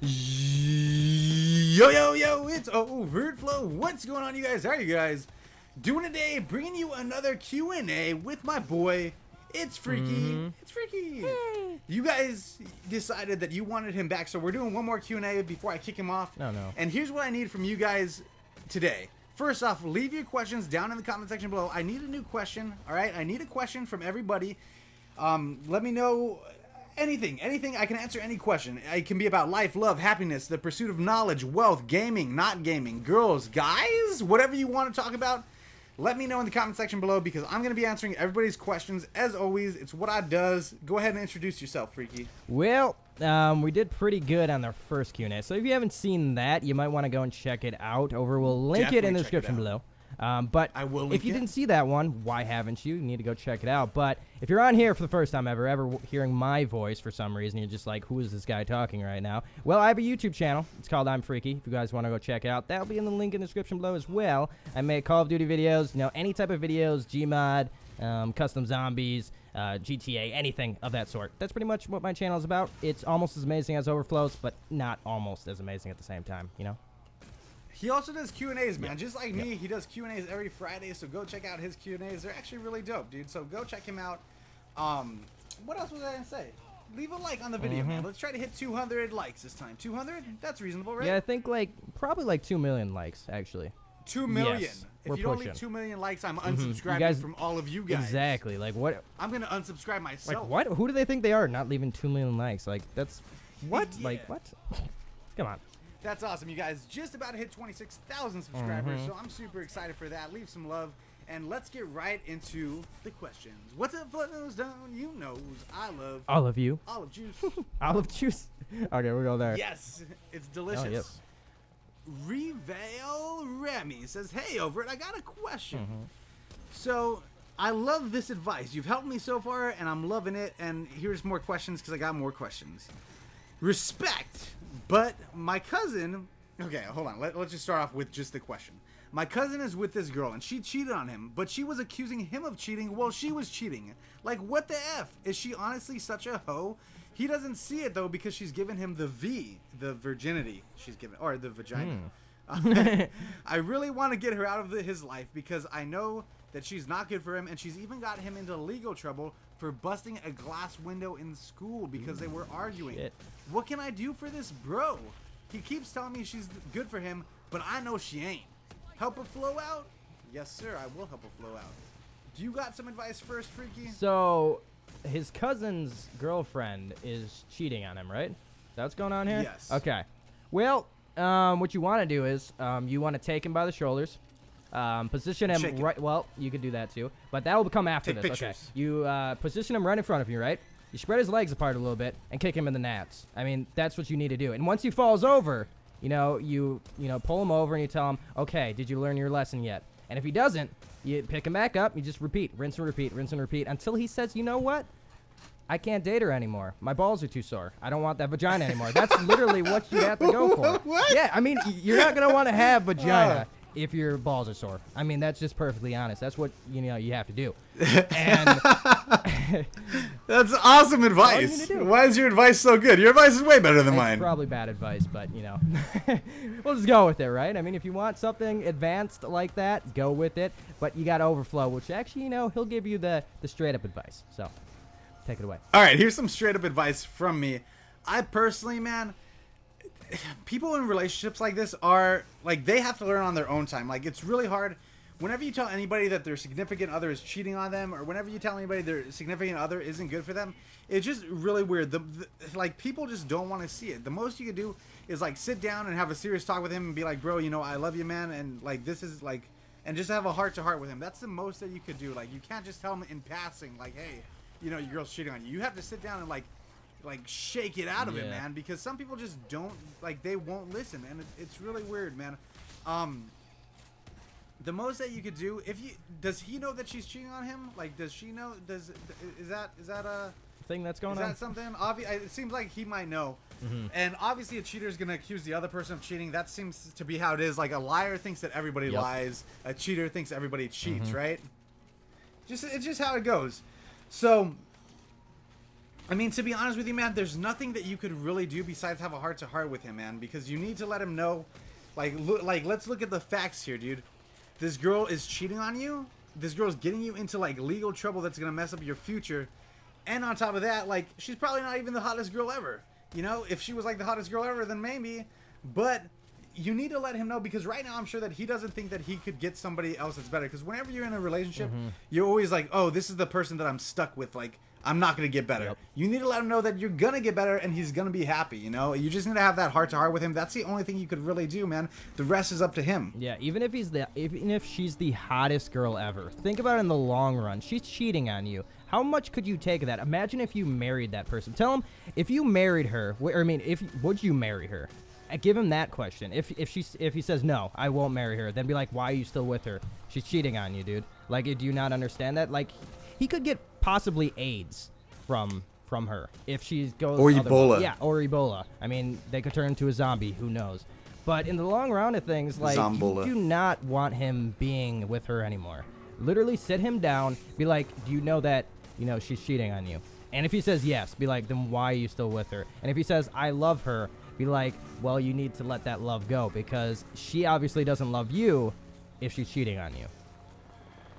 Yo, it's overtflow. What's going on, you guys? How are you guys doing today? Bringing you another Q&A with my boy. It's Freaky. It's Freaky. Hey. You guys decided that you wanted him back, so we're doing one more Q&A before I kick him off. No. And here's what I need from you guys today. First off, leave your questions down in the comment section below. I need a new question, all right? I need a question from everybody. Let me know anything. I can answer any question. It can be about life, love, happiness, the pursuit of knowledge, wealth, gaming, not gaming, girls, guys, whatever you want to talk about. Let me know in the comment section below because I'm going to be answering everybody's questions. As always, it's what I does. Go ahead and introduce yourself, Freaky. Well, we did pretty good on our first Q&A. So if you haven't seen that, you might want to go and check it out. We'll link it in the description below. But I will if you didn't see that one, why haven't you? You need to go check it out. But if you're on here for the first time ever hearing my voice for some reason, you're just like, who is this guy talking right now? Well, I have a YouTube channel. It's called I'm Freaky. If you guys want to go check it out, that'll be in the link in the description below as well. I make Call of Duty videos, any type of videos, Gmod, custom zombies, GTA, anything of that sort. That's pretty much what my channel is about. It's almost as amazing as Overflows, but not almost as amazing at the same time, He also does Q&As, man. Just like me, he does Q&As every Friday, so go check out his Q&As. They're actually really dope, dude. So go check him out. What else was I going to say? Leave a like on the video, man. Let's try to hit 200 likes this time. 200? That's reasonable, right? Yeah, I think probably 2 million likes, actually. 2 million. Yes, if you don't leave 2 million likes, I'm unsubscribing from all of you guys. Exactly. Like, what? I'm going to unsubscribe myself. Like, what? Who do they think they are not leaving 2 million likes? Like, that's... What? Yeah. Like, what? Come on. That's awesome, you guys. Just about to hit 26,000 subscribers, so I'm super excited for that. Leave some love, and let's get right into the questions. What's up, flows down? You knows I love all of you. Olive juice. Olive juice. Okay, we'll go there. Yes, it's delicious. Oh, yes. Reveal Remy says, "Hey, over it. I got a question. So I love this advice. You've helped me so far, and I'm loving it. And here's more questions because I got more questions. Respect." But my cousin, okay, hold on. Let's just start off with just the question. My cousin is with this girl, and she cheated on him, but she was accusing him of cheating while she was cheating. Like, what the F? Is she honestly such a hoe? He doesn't see it, though, because she's given him the virginity she's given, or the vagina. I really want to get her out of his life because I know that she's not good for him, and she's even got him into legal trouble for busting a glass window in school because they were arguing. Shit. What can I do for this bro? He keeps telling me she's good for him, but I know she ain't. Help a flow out? Yes, sir, I will help a flow out. Do you got some advice first, Freaky? So, his cousin's girlfriend is cheating on him, right? That's what's going on here? Yes. Okay. Well, what you want to do is you want to take him by the shoulders. Position him right. Well, you could do that too, but that will come after this. Pictures. Okay. You position him right in front of you, right? You spread his legs apart a little bit and kick him in the nats. I mean, that's what you need to do. And once he falls over, you pull him over and you tell him, okay, did you learn your lesson yet? And if he doesn't, you pick him back up. You just repeat, rinse and repeat until he says, you know what? I can't date her anymore. My balls are too sore. I don't want that vagina anymore. That's literally what you have to go for. What? Yeah, I mean, you're not gonna want to have vagina if your balls are sore. I mean, that's just perfectly honest. That's what you have to do. And that's awesome advice. Why is your advice so good? Your advice is way better than mine. Probably bad advice, but we'll just go with it, right? I mean, if you want something advanced like that, go with it. But you got overflow, which actually, he'll give you the straight up advice. So take it away. All right, here's some straight up advice from me. I personally, man, people in relationships like this are like, they have to learn on their own time. Like, it's really hard whenever you tell anybody that their significant other is cheating on them, or whenever you tell anybody their significant other isn't good for them. It's just really weird. Like, people just don't want to see it. The most you could do is like sit down and have a serious talk with him and be like, bro, I love you, man, and like, this is like, and just have a heart to heart with him. That's the most that you could do. Like, you can't just tell him in passing, like, hey, your girl's cheating on you. You have to sit down and like shake it out of it, man, because some people just don't, like, they won't listen, and it's really weird, man. The most that you could do, does he know that she's cheating on him? Like, does she know? Is that a thing that's going on? Is that something? It seems like he might know. And obviously a cheater is going to accuse the other person of cheating. That seems to be how it is. Like, a liar thinks that everybody lies. A cheater thinks everybody cheats, right? It's just how it goes. So I mean, to be honest with you, man, there's nothing that you could really do besides have a heart-to-heart with him, man, because you need to let him know, like, let's look at the facts here, dude. This girl is cheating on you. This girl's getting you into, like, legal trouble that's going to mess up your future. And on top of that, like, she's probably not even the hottest girl ever. You know, if she was, like, the hottest girl ever, then maybe. But you need to let him know, because right now I'm sure that he doesn't think that he could get somebody else that's better. Because whenever you're in a relationship, you're always like, oh, this is the person that I'm stuck with. Like, I'm not going to get better. You need to let him know that you're going to get better and he's going to be happy, you know? You just need to have that heart-to-heart with him. That's the only thing you could really do, man. The rest is up to him. Yeah, even if she's the hottest girl ever, think about it in the long run. She's cheating on you. How much could you take of that? Imagine if you married that person. Tell him, if you married her, would you marry her? Give him that question. If he says, no, I won't marry her, then be like, why are you still with her? She's cheating on you, dude. Like, do you not understand that? Like, he could get possibly AIDS from her if she goes, or Ebola. Yeah, or Ebola. I mean, they could turn into a zombie. Who knows? But in the long run of things, like, you do not want him being with her anymore. Literally sit him down, be like, do you know that, you know, she's cheating on you? And if he says yes, be like, then why are you still with her? And if he says, I love her, be like, well, you need to let that love go, because she obviously doesn't love you if she's cheating on you.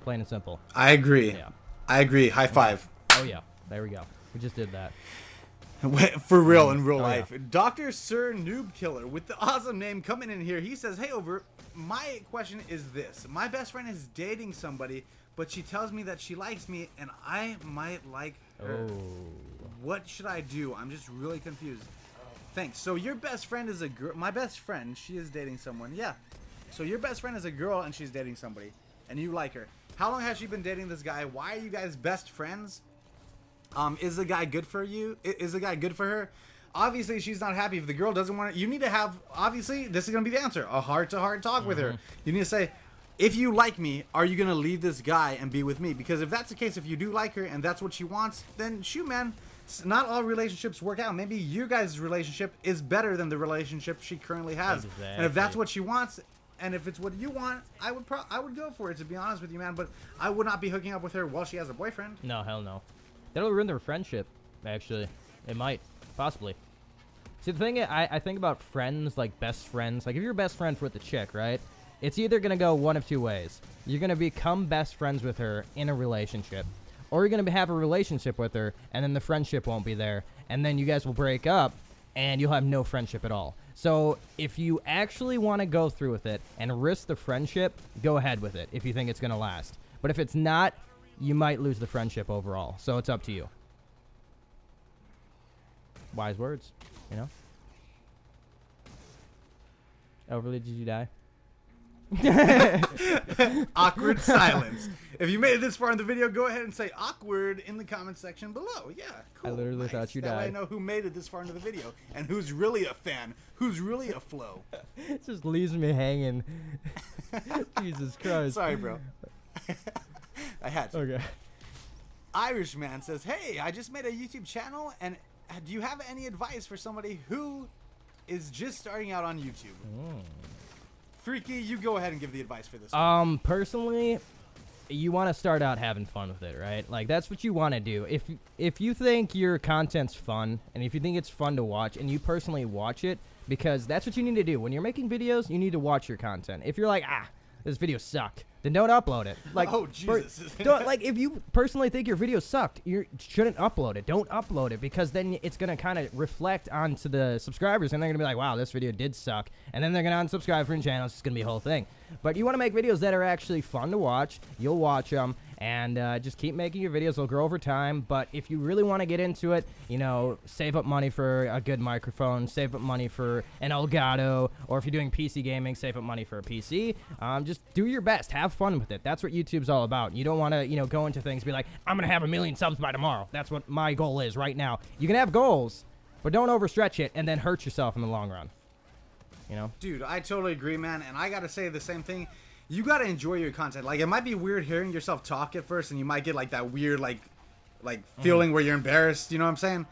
Plain and simple. I agree. Yeah. I agree. High five. Oh, yeah. There we go. We just did that. For real, in real life. Yeah. Dr. Sir Noob Killer with the awesome name coming in here. He says, hey, Over, my question is this. My best friend is dating somebody, but she tells me that she likes me and I might like her. Oh. What should I do? I'm just really confused. Thanks. So your best friend is a girl. My best friend, she is dating someone. Yeah. So your best friend is a girl and she's dating somebody and you like her. How long has she been dating this guy? Why are you guys best friends? Is the guy good for you? Is the guy good for her? Obviously, she's not happy. If the girl doesn't want it, you need to have, obviously, this is going to be the answer. A heart-to-heart talk with her. You need to say, if you like me, are you going to leave this guy and be with me? Because if that's the case, if you do like her and that's what she wants, then shoot, man. Not all relationships work out. Maybe your guys' relationship is better than the relationship she currently has. Exactly. And if that's what she wants, and if it's what you want, I would go for it, to be honest with you, man. But I would not be hooking up with her while she has a boyfriend. No, hell no. That'll ruin their friendship, actually. It might. Possibly. See, the thing I think about friends, like best friends. Like, if you're best friends with the chick, right? It's either going to go one of two ways. You're going to become best friends with her in a relationship. Or you're going to have a relationship with her, and then the friendship won't be there. And then you guys will break up, and you'll have no friendship at all. So if you actually want to go through with it and risk the friendship, go ahead with it if you think it's going to last. But if it's not, you might lose the friendship overall. So it's up to you. Wise words, you know? Overly, did you die? Awkward silence. If you made it this far in the video, go ahead and say awkward in the comment section below. Yeah, cool. I literally thought you died. That way I know who made it this far into the video and who's really a fan, who's really a flow. It just leaves me hanging. Jesus Christ. Sorry, bro. I had to. Okay. Irishman says, hey, I just made a YouTube channel, and do you have any advice for somebody who is just starting out on YouTube? Freaky, you go ahead and give the advice for this one. Personally, you want to start out having fun with it, right? Like, that's what you want to do. If you think your content's fun, and if you think it's fun to watch, and you personally watch it, because that's what you need to do. When you're making videos, you need to watch your content. If you're like, this video sucked, then don't upload it. Like, oh, Jesus. Like, if you personally think your video sucked, you shouldn't upload it. Don't upload it, because then it's going to kind of reflect onto the subscribers, and they're going to be like, wow, this video did suck. And then they're going to unsubscribe from your channel. It's just going to be a whole thing. But you want to make videos that are actually fun to watch. You'll watch them. And just keep making your videos. They'll grow over time. But if you really want to get into it, you know, save up money for a good microphone. Save up money for an Elgato. Or if you're doing PC gaming, save up money for a PC. Just do your best. Have fun with it. That's what YouTube's all about. You don't want to, you know, go into things and be like, I'm going to have 1 million subs by tomorrow. That's what my goal is right now. You can have goals, but don't overstretch it and then hurt yourself in the long run. You know? Dude, I totally agree, man. And I got to say the same thing. You got to enjoy your content. Like, it might be weird hearing yourself talk at first, and you might get, like, that weird, like feeling where you're embarrassed. You know what I'm saying?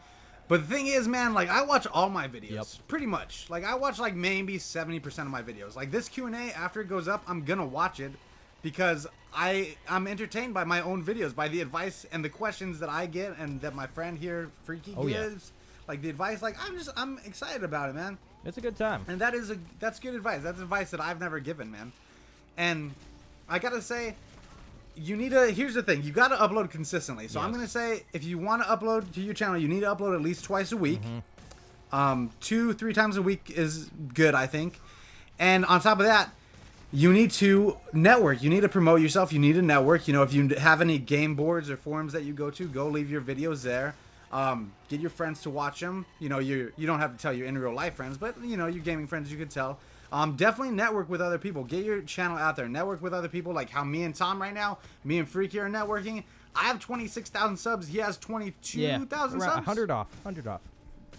But the thing is, man, like, I watch all my videos. Pretty much. Like, I watch, like, maybe 70% of my videos. Like, this Q&A, after it goes up, I'm going to watch it. because I'm entertained by my own videos, by the advice and the questions that I get and that my friend here, Freaky, gives. Like the advice, like I'm excited about it, man. It's a good time. And that's good advice. That's advice that I've never given, man. And I gotta say, here's the thing, you gotta upload consistently. So I'm gonna say, if you want to upload to your channel, you need to upload at least twice a week. 2-3 times a week is good, I think. And on top of that, you need to network. You need to promote yourself. You need to network. You know, if you have any game boards or forums that you go to, go leave your videos there. Get your friends to watch them. You know, you don't have to tell your in real life friends, but you know, your gaming friends, you could tell. Definitely network with other people. Get your channel out there. Network with other people, like how me and Tom right now, me and Freaky are networking. I have 26,000 subs. He has 22,000 subs. 100 off. 100 off.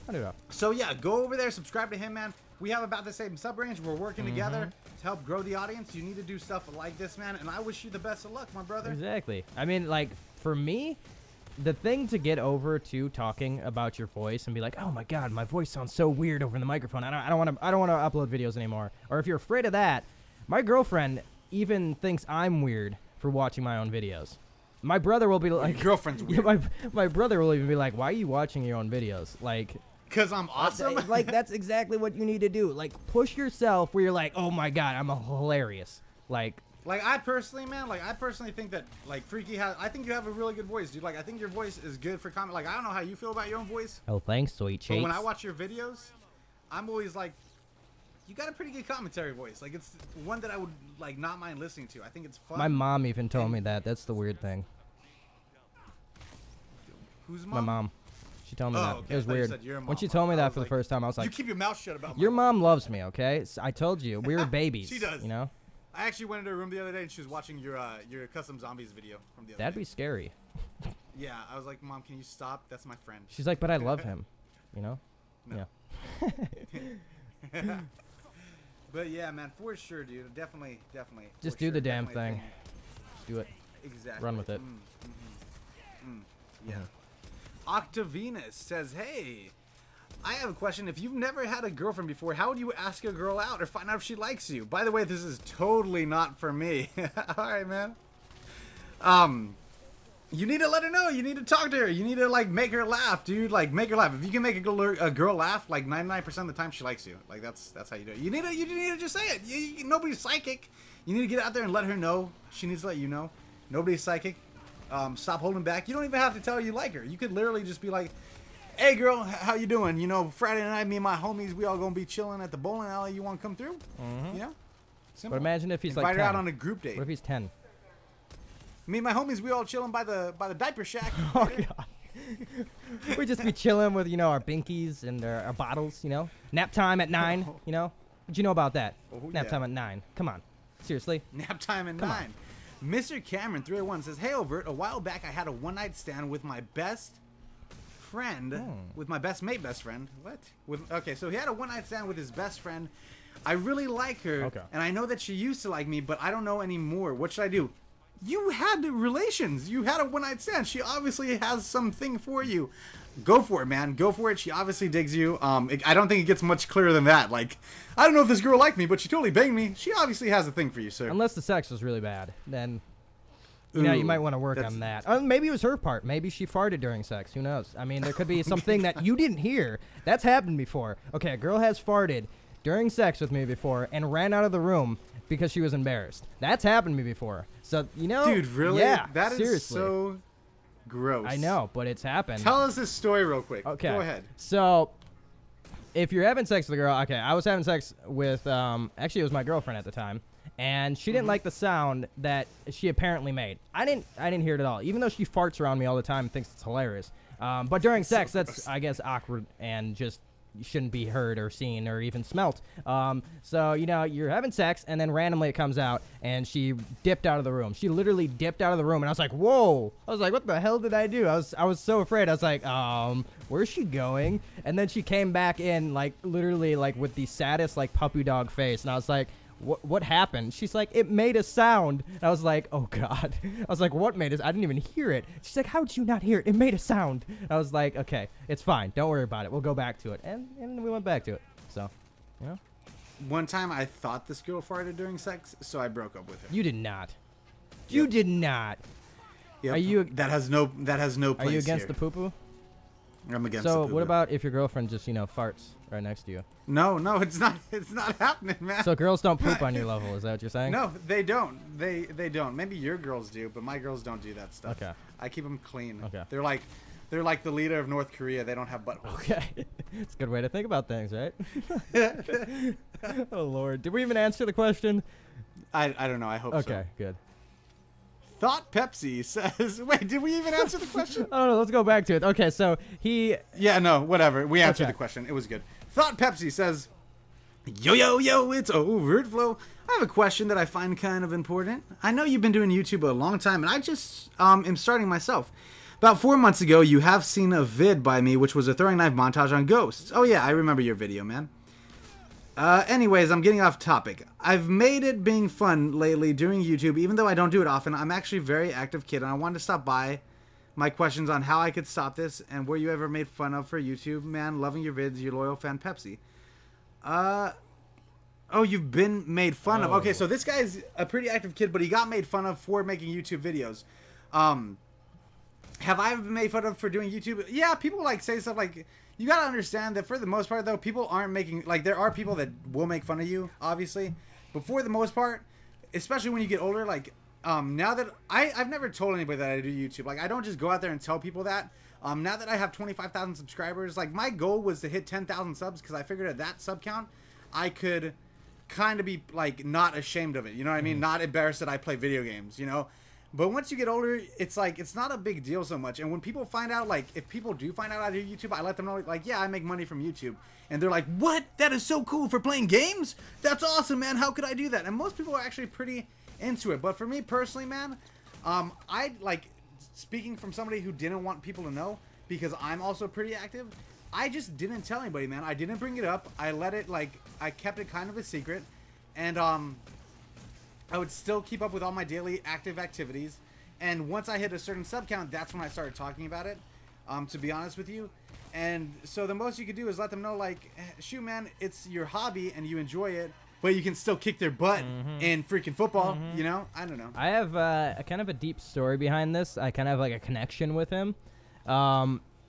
100 off. So yeah, go over there, subscribe to him, man. We have about the same sub range. We're working together to help grow the audience. You need to do stuff like this, man. And I wish you the best of luck, my brother. Exactly. I mean, like, for me, the thing to get over to talking about your voice and be like, oh my god, my voice sounds so weird over the microphone. I don't want to upload videos anymore. Or if you're afraid of that, my girlfriend even thinks I'm weird for watching my own videos. My brother will be like, your girlfriend's weird. Yeah, my brother will even be like, why are you watching your own videos? Like, because I'm awesome. Like, that's exactly what you need to do. Like, push yourself where you're like, oh my god, I'm hilarious. Like I personally, man, I personally think that, like, Freaky I think you have a really good voice, dude. Like, I think your voice is good for comment. Like, I don't know how you feel about your own voice. Oh, thanks, sweet cheeks. But when I watch your videos, I'm always like, you got a pretty good commentary voice. Like, it's one that I would, like, not mind listening to. I think it's fun. My mom even told me that. That's the weird thing. Who's mom? My mom. She told me that. Okay. It was weird. When she told me that for the first time, I was like, you keep your mouth shut about your mom loves me, okay? I told you. We were babies. She does. You know? I actually went into her room the other day and she was watching your custom zombies video from the other That'd day. be scary. Yeah, I was like, Mom, can you stop? That's my friend. She's like, but I love him. You know? No. Yeah. But yeah, man, for sure, dude. Definitely. Just do the damn thing. Just do it. Exactly. Run with it. Yeah. Octavenus says, hey, I have a question. If you've never had a girlfriend before, how would you ask a girl out or find out if she likes you? By the way, this is totally not for me. All right, man. You need to let her know. You need to talk to her. You need to, like, make her laugh, dude. Like, make her laugh. If you can make a girl laugh, like, 99% of the time she likes you. Like, that's how you do it. You need to just say it. Nobody's psychic. You need to get out there and let her know. She needs to let you know. Nobody's psychic. Stop holding back. You don't even have to tell her you like her. You could literally just be like, hey, girl, how you doing? You know, Friday night, me and my homies, we all gonna be chilling at the bowling alley. You want to come through? You know? Simple. But imagine if he's Invite like 10. her out on a group date. What if he's 10? Me and my homies, we all chilling by the diaper shack. Oh, God. We'd just be chilling with, you know, our binkies and our bottles, you know? Nap time at 9, you know? What'd you know about that? Nap time at 9. Come on. Seriously? Nap time at 9. Mr. Cameron 301 says, hey, Overt, a while back I had a one-night stand with my best friend, with my best friend. What? Okay, so he had a one-night stand with his best friend. I really like her, and I know that she used to like me, but I don't know anymore. What should I do? You had relations. You had a one-night stand. She obviously has something for you. Go for it, man. Go for it. She obviously digs you. I don't think it gets much clearer than that. Like, I don't know if this girl liked me, but she totally banged me. She obviously has a thing for you, sir. Unless the sex was really bad, then you know, you might want to work on that. Maybe it was her part. Maybe she farted during sex. Who knows? I mean, there could be something that you didn't hear. That's happened before. Okay, a girl has farted during sex with me before and ran out of the room because she was embarrassed. That's happened to me before. So, you know. Dude, really? Yeah, that is seriously. so gross. I know, but it's happened. Tell us this story real quick. Okay. Go ahead. So, if you're having sex with a girl, okay, I was having sex with, actually it was my girlfriend at the time, and she didn't like the sound that she apparently made. I didn't hear it at all, even though she farts around me all the time and thinks it's hilarious. But during sex, that's, I guess, awkward and just shouldn't be heard or seen or even smelt. So, you know, you're having sex, and then randomly it comes out, and she dipped out of the room. She literally dipped out of the room, and I was like, whoa. I was like, what the hell did I do? I was so afraid. I was like, where's she going? And then she came back in, like, literally, like, with the saddest, like, puppy dog face, and I was like, what happened? She's like, it made a sound. And I was like, oh, God. I was like, what made it? I didn't even hear it. She's like, how did you not hear it? It made a sound. I was like, okay, it's fine. Don't worry about it. We'll go back to it. And we went back to it. So, you know. One time I thought this girl farted during sex, so I broke up with her. You did not. You did not. Yep. Are you? That has no place. Are you against here. the poo-poo? I'm against the So poo-poo. what about if your girlfriend just farts right next to you? No, it's not happening, man. So girls don't poop on your level, is that what you're saying? No, they don't. They don't. Maybe your girls do, but my girls don't do that stuff. Okay. I keep them clean. Okay. They're like the leader of North Korea. They don't have buttholes. Okay. It's a good way to think about things, right? Oh Lord. Did we even answer the question? I don't know. I hope so. Okay, good. Thought Pepsi says, wait, did we even answer the question? Oh no, let's go back to it. Okay, so he. Yeah, no, whatever. We answered Okay. the question. It was good. Thought Pepsi says, yo, it's overtflow. I have a question that I find kind of important. I know you've been doing YouTube a long time, and I just am starting myself. About 4 months ago, you have seen a vid by me, which was a throwing knife montage on ghosts. Oh yeah, I remember your video, man. Anyways, I'm getting off topic. I've made it being fun lately doing YouTube, even though I don't do it often. I'm actually a very active kid, and I wanted to stop by my questions on how I could stop this, and were you ever made fun of for YouTube, man? Loving your vids, your loyal fan, Pepsi. Oh, you've been made fun of. Okay, so this guy's a pretty active kid, but he got made fun of for making YouTube videos. Have I been made fun of for doing YouTube? Yeah, people say stuff like, you gotta understand that for the most part, though, people aren't making, there are people that will make fun of you, obviously, but for the most part, especially when you get older, now that I've never told anybody that I do YouTube. I don't just go out there and tell people that. Now that I have 25,000 subscribers, my goal was to hit 10,000 subs, because I figured at that sub count, I could kind of be, not ashamed of it, you know what I mean? Not embarrassed that I play video games, you know? But once you get older, it's it's not a big deal so much. And when people find out, if people do find out I do YouTube, I let them know, yeah, I make money from YouTube. And they're like, what? That is so cool for playing games? That's awesome, man. How could I do that? And most people are actually pretty into it. But for me personally, man, speaking from somebody who didn't want people to know, because I'm also pretty active, I just didn't tell anybody, man. I didn't bring it up. I let it, I kept it kind of a secret. And, I would still keep up with all my daily active activities, and once I hit a certain sub count, that's when I started talking about it, to be honest with you. And so the most you could do is let them know, shoot, man, it's your hobby and you enjoy it, but you can still kick their butt in freaking football, you know? I don't know. I have a kind of a deep story behind this. I kind of have a connection with him.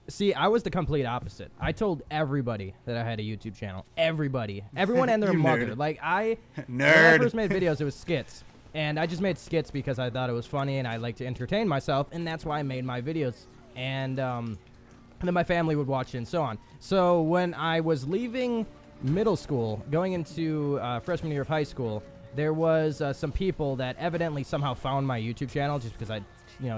See, I was the complete opposite. I told everybody that I had a YouTube channel. Everybody. Everyone and their mother. Nerd. When I first made videos, it was skits. And I just made skits because I thought it was funny and I like to entertain myself, and that's why I made my videos. And then my family would watch it and so on. So when I was leaving middle school, going into freshman year of high school, there was some people that evidently somehow found my YouTube channel just because I,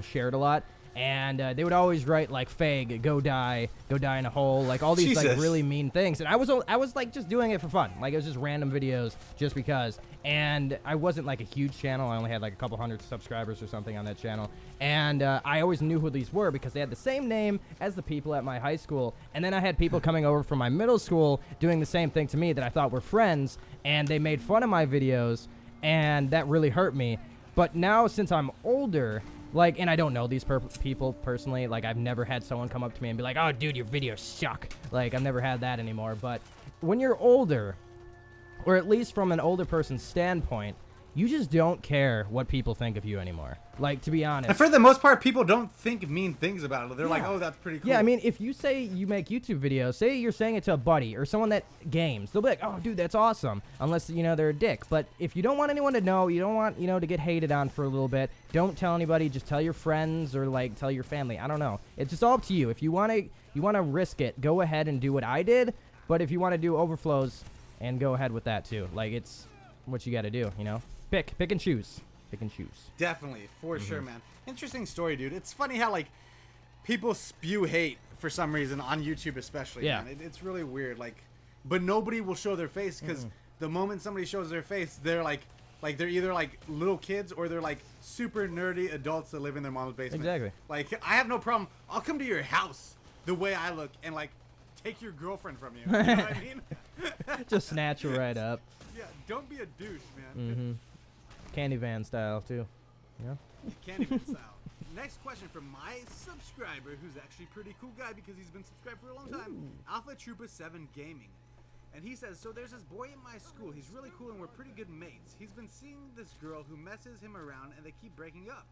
shared a lot. And they would always write "fag, go die in a hole," all these Jesus. really mean things. And I was just doing it for fun. It was just random videos just because. And I wasn't a huge channel. I only had a couple hundred subscribers or something on that channel. And I always knew who these were because they had the same name as the people at my high school. And then I had people coming over from my middle school doing the same thing to me that I thought were friends, and they made fun of my videos, and that really hurt me. But now, since I'm older, and I don't know these people personally. I've never had someone come up to me and be like, "Oh, dude, your videos suck." I've never had that anymore. But when you're older, or at least from an older person's standpoint, you just don't care what people think of you anymore. To be honest. And for the most part, people don't think mean things about it. They're like, oh, that's pretty cool. Yeah, I mean, if you say you make YouTube videos, say you're saying it to a buddy or someone that games, they'll be like, oh, dude, that's awesome. Unless, they're a dick. But if you don't want anyone to know, you don't want, to get hated on for a little bit, don't tell anybody. Just tell your friends or, tell your family. I don't know. It's just all up to you. If you want to risk it, go ahead and do what I did. But if you want to do overflows, and go ahead with that, too. It's what you got to do, Pick and choose. Pick and choose. Definitely, for sure, man. Interesting story, dude. It's funny how people spew hate for some reason on YouTube, especially. Yeah, man. It's really weird. But nobody will show their face because the moment somebody shows their face, they're they're either little kids or they're super nerdy adults that live in their mom's basement. Exactly. I have no problem. I'll come to your house the way I look and take your girlfriend from you. You know what I mean? Just snatch her right up. Yeah, don't be a douche, man. Candy van style, too. Yeah. Candyman style. Next question from my subscriber, who's actually a pretty cool guy because he's been subscribed for a long time. Alpha Troopa 7 Gaming. And he says, so there's this boy in my school. He's really cool and we're pretty good mates. He's been seeing this girl who messes him around and they keep breaking up.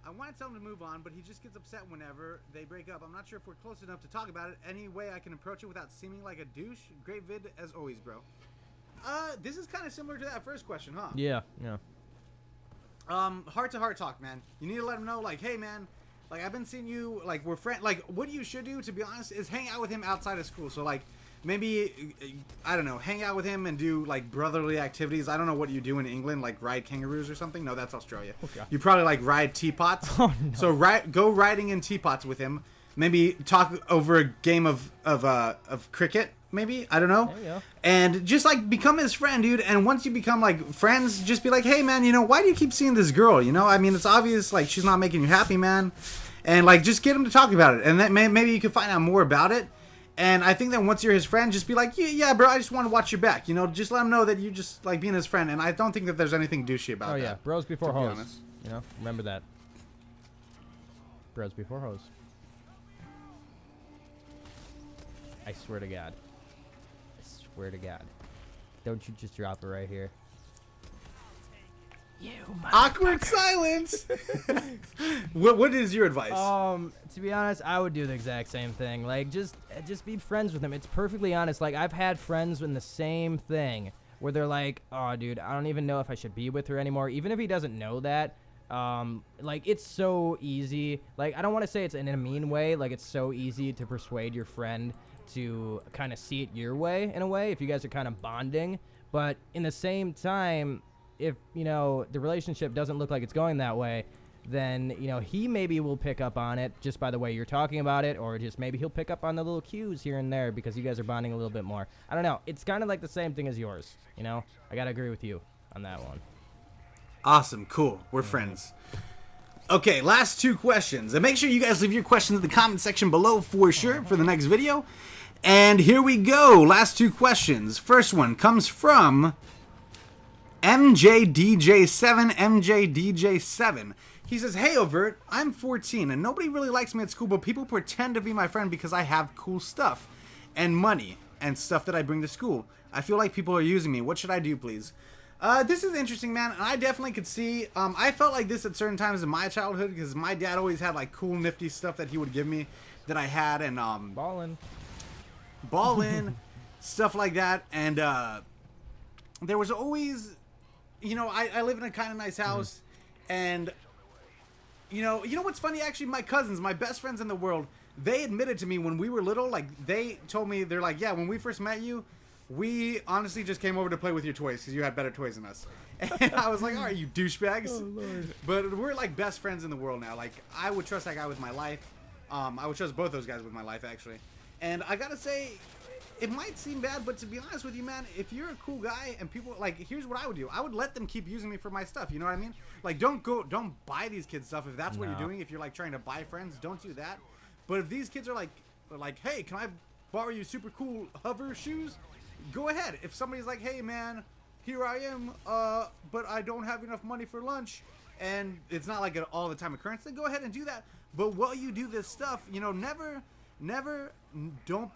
I want to tell him to move on, but he just gets upset whenever they break up. I'm not sure if we're close enough to talk about it. Any way I can approach it without seeming like a douche? Great vid as always, bro. This is kind of similar to that first question, huh? Yeah, yeah. Heart-to-heart talk, man. You need to let him know, like, hey, man, like, I've been seeing you, like, we're friends. Like, what you should do, to be honest, is hang out with him outside of school. So, like, maybe, I don't know, hang out with him and do, like, brotherly activities. I don't know what you do in England, like ride kangaroos or something. No, that's Australia. Okay. You probably, like, ride teapots. Oh, no. So, go riding in teapots with him. Maybe talk over a game of cricket, maybe. I don't know. There you go. And just, like, become his friend, dude. And once you become, like, friends, just be like, hey, man, you know, why do you keep seeing this girl? You know, I mean, it's obvious, like, she's not making you happy, man. And, like, just get him to talk about it. And then maybe you can find out more about it. And I think that once you're his friend, just be like, yeah, bro, I just want to watch your back. You know, just let him know that you just like being his friend. And I don't think that there's anything douchey about that. Oh, yeah. Bros before hoes. You know, remember that. Bros before hoes. I swear to God. I swear to God. Don't you just drop it right here. You awkward silence. What is your advice? To be honest, I would do the exact same thing. Like, just be friends with him. It's perfectly honest. Like, I've had friends in the same thing where they're like, oh, dude, I don't even know if I should be with her anymore. Even if he doesn't know that. Like, it's so easy. Like, I don't want to say it's in a mean way. Like, it's so easy to persuade your friend to kind of see it your way, in a way, if you guys are kind of bonding. But in the same time, if, you know, the relationship doesn't look like it's going that way, then, you know, he maybe will pick up on it just by the way you're talking about it, or just maybe he'll pick up on the little cues here and there because you guys are bonding a little bit more. I don't know. It's kind of like the same thing as yours, you know? I got to agree with you on that one. Awesome. Cool. We're friends. Okay, last two questions. And make sure you guys leave your questions in the comment section below for sure for the next video. And here we go. Last two questions. First one comes from MJDJ7. He says, hey, Overt, I'm 14 and nobody really likes me at school, but people pretend to be my friend because I have cool stuff and money and stuff that I bring to school. I feel like people are using me. What should I do, please? This is interesting, man, and I definitely could see, I felt like this at certain times in my childhood because my dad always had, like, cool, nifty stuff that he would give me that I had, and, ballin', stuff like that, and, there was always, you know, I live in a kind of nice house, and, you know what's funny, actually, my cousins, my best friends in the world, they admitted to me when we were little, like, they told me, they're like, yeah, when we first met you, we honestly just came over to play with your toys because you had better toys than us. And I was like, all right, you douchebags. Oh, Lord. But we're like best friends in the world now. Like, I would trust that guy with my life. I would trust both those guys with my life, actually. And I gotta say, it might seem bad, but to be honest with you, man, if you're a cool guy and people, like, here's what I would do. I would let them keep using me for my stuff. You know what I mean? Like, don't buy these kids stuff if that's what you're doing. If you're like trying to buy friends, don't do that. But if these kids are like, hey, can I borrow you super cool hover shoes? Go ahead. If somebody's like, hey, man, here I am, but I don't have enough money for lunch, and it's not like an all the time occurrence, then go ahead and do that. But while you do this stuff, you know, never don't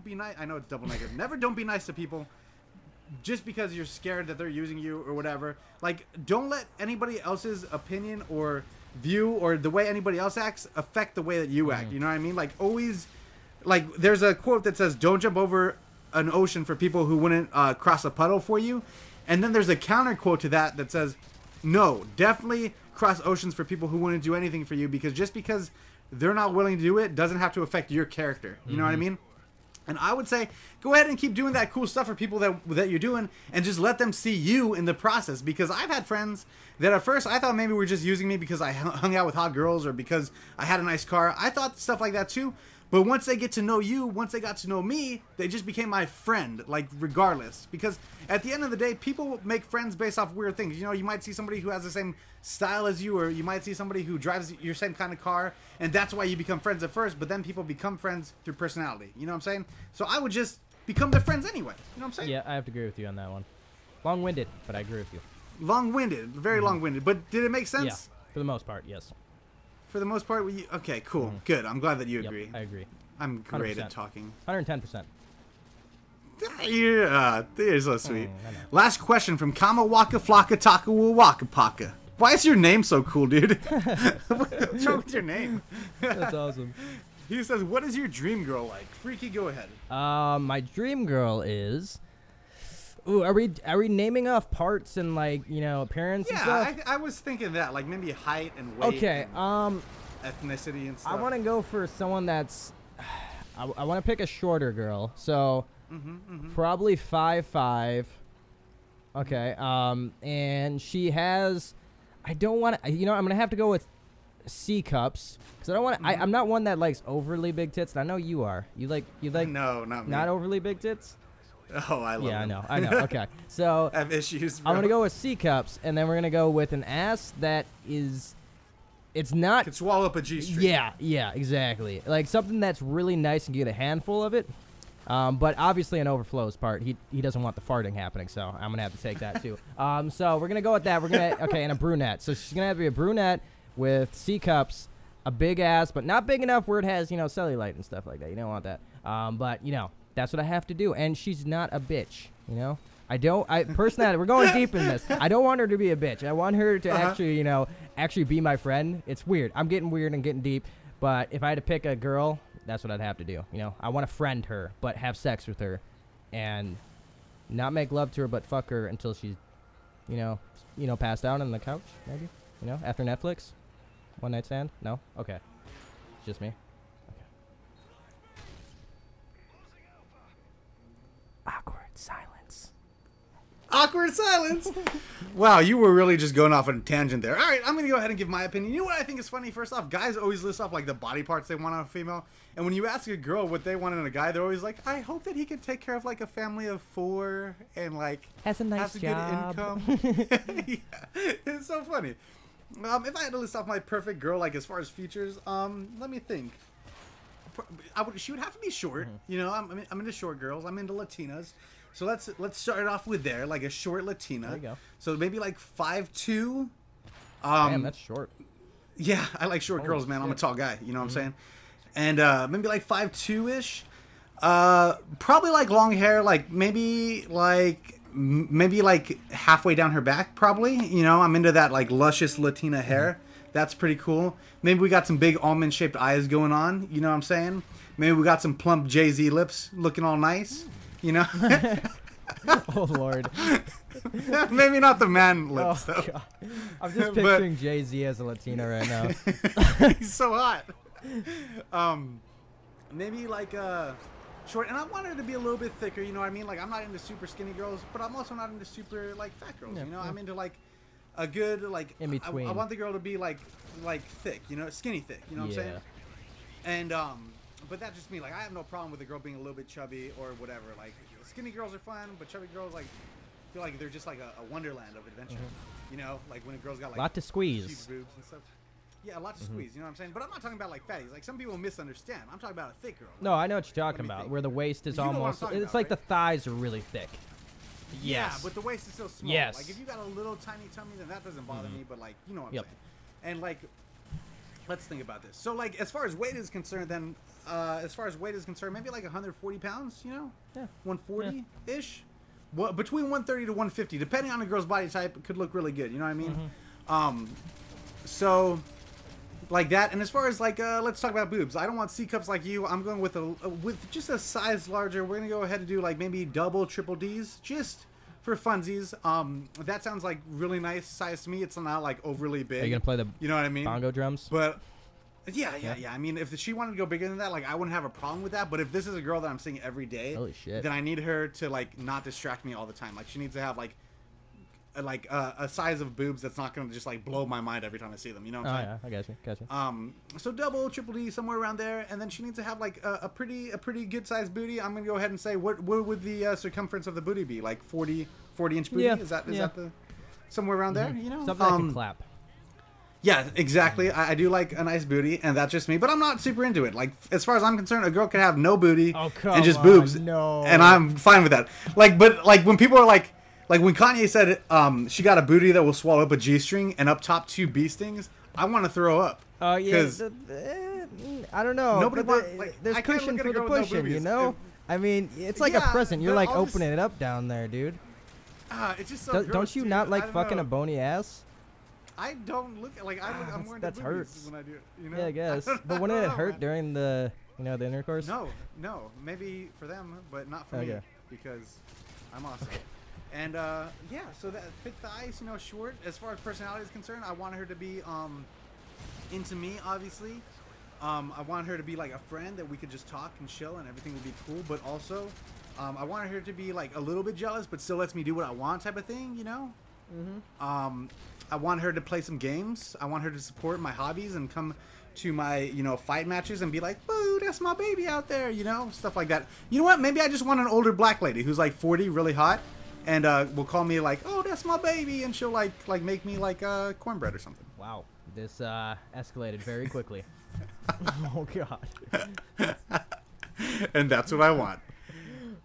be nice. I know it's double negative. Never don't be nice to people just because you're scared that they're using you or whatever. Like, don't let anybody else's opinion or view or the way anybody else acts affect the way that you act. You know what I mean? Like, always, like, there's a quote that says, don't jump over an ocean for people who wouldn't cross a puddle for you. And then there's a counter quote to that that says, no, definitely cross oceans for people who wouldn't do anything for you, because just because they're not willing to do it doesn't have to affect your character. You know what I mean? And I would say, go ahead and keep doing that cool stuff for people that you're doing, and just let them see you in the process. Because I've had friends that at first I thought maybe were just using me because I hung out with hot girls or because I had a nice car. I thought stuff like that too. But once they get to know you, once they got to know me, they just became my friend, like, regardless. Because at the end of the day, people make friends based off weird things. You know, you might see somebody who has the same style as you, or you might see somebody who drives your same kind of car, and that's why you become friends at first, but then people become friends through personality. You know what I'm saying? So I would just become their friends anyway. You know what I'm saying? Yeah, I have to agree with you on that one. Long-winded, but I agree with you. Long-winded, very long-winded. But did it make sense? Yeah, for the most part, yes. For the most part, okay, cool, good. I'm glad that you agree. I agree. I'm great 100%. at talking. 110%. You're so sweet. I know. Last question from Kama Waka Flocka Taka Waka Paka. Why is your name so cool, dude? What's wrong with your name? That's awesome. He says, "What is your dream girl like?" Freaky, go ahead. My dream girl is. Ooh, are we naming off parts and like appearance and stuff? Yeah, I was thinking that, like maybe height and weight. Okay. And ethnicity and stuff. I want to go for someone that's. I want to pick a shorter girl, so probably 5'5". Okay. And she has. I don't want to. I'm gonna have to go with C cups because I don't want. I'm not one that likes overly big tits. And I know you are. You like. No, not me. Not overly big tits. Oh, I love. Yeah, them. I know. Okay, so I have issues. Bro. I'm gonna go with C cups, and then we're gonna go with an ass that is. It's not. Could swallow up a G-string. Yeah, exactly. Like something that's really nice and you get a handful of it. But obviously an overflows part. He doesn't want the farting happening, so I'm gonna have to take that too. So we're gonna go with that. We're gonna and a brunette. So she's gonna have to be a brunette with C cups, a big ass, but not big enough where it has cellulite and stuff like that. You don't want that. But that's what I have to do. And she's not a bitch. Personally, we're going deep in this. I don't want her to be a bitch. I want her to actually be my friend. It's weird. I'm getting weird and getting deep. But if I had to pick a girl, that's what I'd have to do. I want to friend her, but have sex with her, and not make love to her, but fuck her until she's, passed out on the couch, maybe. After Netflix, one night stand. No, okay, it's just me. Awkward silence. Awkward silence. Wow, you were really just going off on a tangent there. All right, I'm going to go ahead and give my opinion. You know what I think is funny? First off, guys always list off like the body parts they want on a female. And when you ask a girl what they want in a guy, they're always like, I hope that he can take care of like a family of 4 and like has a nice job. Good income. Yeah, it's so funny. If I had to list off my perfect girl, like as far as features, let me think. She would have to be short. I'm into short girls. I'm into Latinas. So let's start it off with there, like a short Latina. There you go. So maybe like 5'2". Damn, that's short. Yeah, I like short girls, man. I'm a tall guy. You know what I'm saying? And maybe like 5'2"-ish. Probably like long hair, like maybe like halfway down her back. Probably. I'm into that like luscious Latina hair. That's pretty cool. Maybe we got some big almond-shaped eyes going on. You know what I'm saying? Maybe we got some plump Jay-Z lips looking all nice. Oh, Lord. Maybe not the man lips, though. God. I'm just picturing Jay-Z as a Latino right now. He's so hot. Maybe like short. And I want her to be a little bit thicker, you know what I mean? Like, I'm not into super skinny girls, but I'm also not into super, like, fat girls, I'm into, like, a good, like, in between. I want the girl to be, like thick, skinny thick, you know what I'm saying? And, but that's just me. Like, I have no problem with a girl being a little bit chubby or whatever. Like, skinny girls are fun, but chubby girls, like, feel like they're just like a wonderland of adventure. Like when a girl's got like a lot to squeeze, huge boobs and stuff. Yeah, a lot to squeeze. You know what I'm saying? But I'm not talking about like fatties. Like some people misunderstand. I'm talking about a thick girl. No, I know what you're talking about. Where the waist is almost. It's like the thighs are really thick. Yeah, but the waist is still small. Yes. Like if you got a little tiny tummy, then that doesn't bother me. But like, you know what I'm saying? And like, let's think about this. So like, as far as weight is concerned, then maybe like 140 pounds. Yeah, 140-ish. Well, between 130 to 150, depending on the girl's body type, it could look really good. You know what I mean? So like that. And as far as like, let's talk about boobs. I don't want C cups like you. I'm going with with just a size larger. We're gonna go ahead and do like maybe double, triple D's, just for funsies. That sounds like really nice size to me. It's not like overly big. Are you gonna play the you know what I mean? bongo drums? But yeah. I mean, if she wanted to go bigger than that, like I wouldn't have a problem with that. But if this is a girl that I'm seeing every day, holy shit, then I need her to like not distract me all the time. Like she needs to have like a size of boobs that's not gonna just like blow my mind every time I see them. You know what I'm saying? Yeah, I got you. So double, triple D, somewhere around there, and then she needs to have like a pretty good sized booty. I'm gonna go ahead and say what would the circumference of the booty be? Like 40-inch booty? Yeah. Is that the somewhere around there? You know, something that can clap. Yeah, exactly. I do like a nice booty, and that's just me. But I'm not super into it. Like, as far as I'm concerned, a girl could have no booty and just boobs, and I'm fine with that. Like, but like when people are like when Kanye said she got a booty that will swallow up a G-string and up top 2 bee stings, I want to throw up. Oh yeah, I don't know. Nobody there's cushion for the pushing, you know. I mean, it's like a present. You're but like I'll opening it up down there, dude. It's just so gross, don't you dude. not I like don't fucking know. a bony ass? I don't look like I'm wearing that the hurts. when I do it. You know? Yeah, I guess. But wouldn't it hurt during the, the intercourse? No, maybe for them, but not for me because I'm awesome. And yeah, so that thick thighs, short. As far as personality is concerned, I want her to be into me, obviously. I want her to be like a friend that we could just talk and chill and everything would be cool. But also, I want her to be like a little bit jealous, but still lets me do what I want, type of thing. I want her to play some games. I want her to support my hobbies and come to my, fight matches and be like, "Boo, that's my baby out there," stuff like that. You know what? Maybe I just want an older black lady who's like 40, really hot, and will call me like, "Oh, that's my baby," and she'll like make me like cornbread or something. Wow, this escalated very quickly. Oh God. And that's what I want.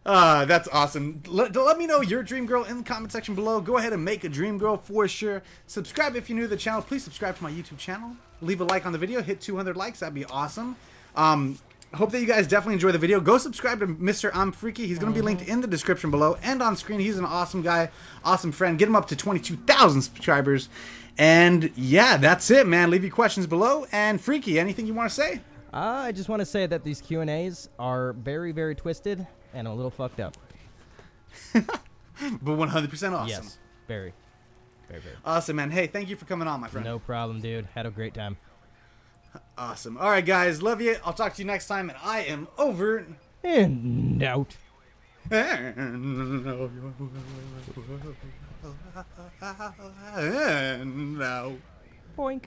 That's awesome. Let me know your dream girl in the comment section below. Go ahead and make a dream girl for sure. Subscribe if you're new to the channel. Please subscribe to my YouTube channel. Leave a like on the video. Hit 200 likes. That'd be awesome. Hope that you guys definitely enjoy the video. Go subscribe to Mr. I'm Freaky. He's going to be linked in the description below and on screen. He's an awesome guy, awesome friend. Get him up to 22,000 subscribers. And yeah, that's it, man. Leave your questions below. And Freaky, anything you want to say? I just want to say that these Q&As are very, very twisted and a little fucked up. But 100% awesome. Yes, very, very, very. Awesome, man. Hey, thank you for coming on, my friend. No problem, dude. Had a great time. Awesome. All right, guys. Love you. I'll talk to you next time. And I am over. And out. And now. Boink.